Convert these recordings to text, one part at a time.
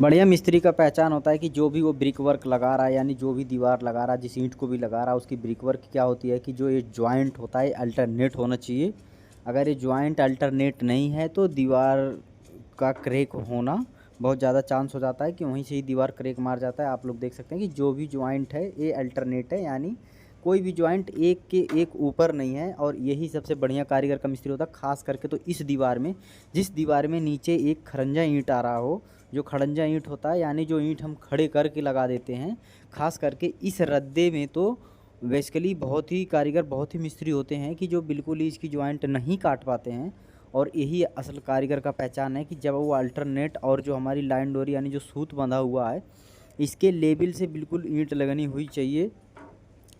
बढ़िया मिस्त्री का पहचान होता है कि जो भी वो ब्रिक वर्क लगा रहा है, यानी जो भी दीवार लगा रहा है, जिस ईंट को भी लगा रहा है, उसकी ब्रिक वर्क क्या होती है कि जो ये जॉइंट होता है अल्टरनेट होना चाहिए। अगर ये जॉइंट अल्टरनेट नहीं है तो दीवार का क्रैक होना बहुत ज़्यादा चांस हो जाता है कि वहीं से ही दीवार क्रैक मार जाता है। आप लोग देख सकते हैं कि जो भी जॉइंट है ये अल्टरनेट है, यानी कोई भी जॉइंट एक के एक ऊपर नहीं है। और यही सबसे बढ़िया कारीगर का मिस्त्री होता है, खास करके तो इस दीवार में, जिस दीवार में नीचे एक खरंजा ईंट आ रहा हो। जो खड़ंजा ईंट होता है यानी जो ईंट हम खड़े करके लगा देते हैं, खास करके इस रद्दे में तो बेसिकली बहुत ही कारीगर, बहुत ही मिस्त्री होते हैं कि जो बिल्कुल ही इसकी जॉइंट नहीं काट पाते हैं। और यही असल कारीगर का पहचान है कि जब वो अल्टरनेट और जो हमारी लाइन डोरी यानी जो सूत बंधा हुआ है, इसके लेवल से बिल्कुल ईंट लगनी हुई चाहिए।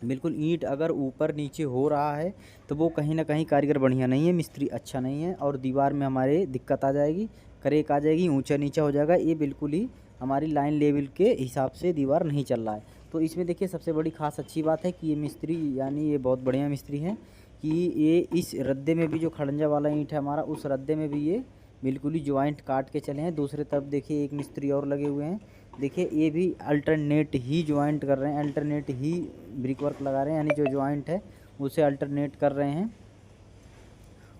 बिल्कुल ईंट अगर ऊपर नीचे हो रहा है तो वो कहीं ना कहीं कारीगर बढ़िया नहीं है, मिस्त्री अच्छा नहीं है, और दीवार में हमारे दिक्कत आ जाएगी, करेक आ जाएगी, ऊंचा नीचा हो जाएगा। ये बिल्कुल ही हमारी लाइन लेवल के हिसाब से दीवार नहीं चल रहा है। तो इसमें देखिए सबसे बड़ी खास अच्छी बात है कि ये मिस्त्री यानी ये बहुत बढ़िया मिस्त्री हैं कि ये इस रद्दे में भी जो खड़ंजा वाला ईंट है हमारा, उस रद्दे में भी ये बिल्कुल ही जॉइंट काट के चले हैं। दूसरे तरफ देखिए एक मिस्त्री और लगे हुए हैं, देखिए ये भी अल्टरनेट ही जॉइंट कर रहे हैं, अल्टरनेट ही ब्रिक वर्क लगा रहे हैं, यानी जो जॉइंट है उसे अल्टरनेट कर रहे हैं।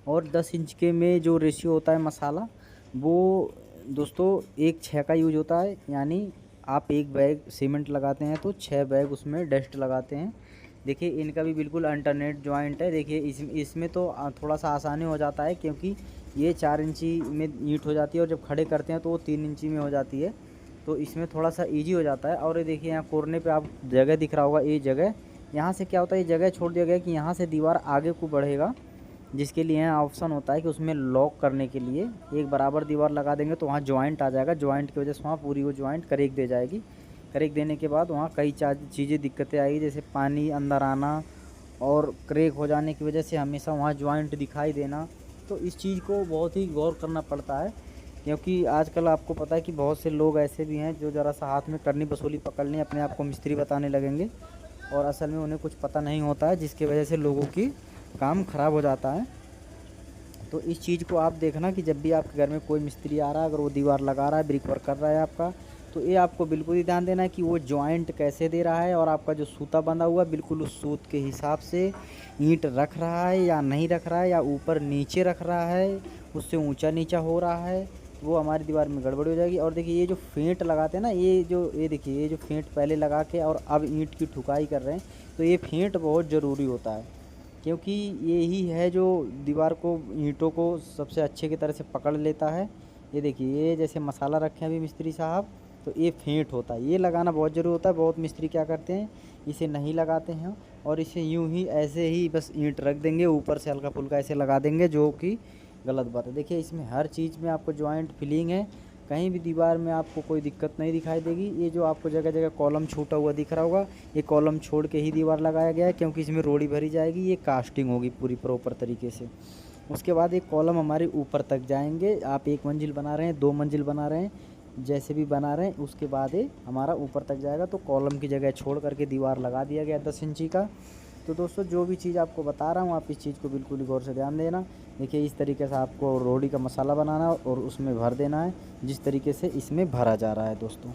और 10 इंच के में जो रेशियो होता है मसाला, वो दोस्तों 1:6 का यूज होता है। यानी आप एक बैग सीमेंट लगाते हैं तो 6 बैग उसमें डस्ट लगाते हैं। देखिए इनका भी बिल्कुल अल्टरनेट जॉइंट है। देखिए इसमें तो थोड़ा सा आसानी हो जाता है क्योंकि ये 4 इंची में ईंट हो जाती है और जब खड़े करते हैं तो वो 3 इंची में हो जाती है, तो इसमें थोड़ा सा इजी हो जाता है। और ये देखिए यहाँ कोरने पे आप जगह दिख रहा होगा, ये जगह, यहाँ से क्या होता है, ये जगह छोड़ दिया गया कि यहाँ से दीवार आगे को बढ़ेगा, जिसके लिए यहाँ ऑप्शन होता है कि उसमें लॉक करने के लिए एक बराबर दीवार लगा देंगे तो वहाँ जॉइंट आ जाएगा। जॉइंट की वजह से वहाँ पूरी वो जॉइंट करेक दे जाएगी। करेक देने के बाद वहाँ कई चीज़ें दिक्कतें आएगी, जैसे पानी अंदर आना और क्रैक हो जाने की वजह से हमेशा वहाँ जॉइंट दिखाई देना। तो इस चीज़ को बहुत ही गौर करना पड़ता है, क्योंकि आजकल आपको पता है कि बहुत से लोग ऐसे भी हैं जो ज़रा सा हाथ में करनी वसूली पकड़ लें, अपने आप को मिस्त्री बताने लगेंगे और असल में उन्हें कुछ पता नहीं होता है, जिसकी वजह से लोगों की काम ख़राब हो जाता है। तो इस चीज़ को आप देखना कि जब भी आपके घर में कोई मिस्त्री आ रहा है, अगर वो दीवार लगा रहा है, ब्रिक वर्क कर रहा है आपका, तो ये आपको बिल्कुल ही ध्यान देना है कि वो जॉइंट कैसे दे रहा है और आपका जो सूता बंधा हुआ बिल्कुल उस सूत के हिसाब से ईंट रख रहा है या नहीं रख रहा है, या ऊपर नीचे रख रहा है, उससे ऊंचा नीचा हो रहा है, वो हमारी दीवार में गड़बड़ी हो जाएगी। और देखिए ये जो फेंट लगाते हैं ना, ये देखिए ये जो फेंट पहले लगा के और अब ईंट की ठुकाई कर रहे हैं, तो ये फेंट बहुत ज़रूरी होता है, क्योंकि ये ही है जो दीवार को, ईंटों को सबसे अच्छे की तरह से पकड़ लेता है। ये देखिए ये जैसे मसाला रखे हैं अभी मिस्त्री साहब, तो ये फेंट होता है, ये लगाना बहुत ज़रूरी होता है। बहुत मिस्त्री क्या करते हैं, इसे नहीं लगाते हैं और इसे यूं ही ऐसे ही बस ईंट रख देंगे, ऊपर से हल्का फुल्का ऐसे लगा देंगे, जो कि गलत बात है। देखिए इसमें हर चीज़ में आपको जॉइंट फिलिंग है, कहीं भी दीवार में आपको कोई दिक्कत नहीं दिखाई देगी। ये जो आपको जगह जगह कॉलम छूटा हुआ दिख रहा होगा, ये कॉलम छोड़ के ही दीवार लगाया गया है, क्योंकि इसमें रोड़ी भरी जाएगी, ये कास्टिंग होगी पूरी प्रॉपर तरीके से। उसके बाद एक कॉलम हमारे ऊपर तक जाएंगे। आप 1 मंजिल बना रहे हैं, 2 मंजिल बना रहे हैं, जैसे भी बना रहे हैं, उसके बाद ये हमारा ऊपर तक जाएगा। तो कॉलम की जगह छोड़ करके दीवार लगा दिया गया 10 इंची का। तो दोस्तों जो भी चीज़ आपको बता रहा हूँ, आप इस चीज़ को बिल्कुल ही गौर से ध्यान देना। देखिए इस तरीके से आपको रोटी का मसाला बनाना और उसमें भर देना है, जिस तरीके से इसमें भरा जा रहा है दोस्तों।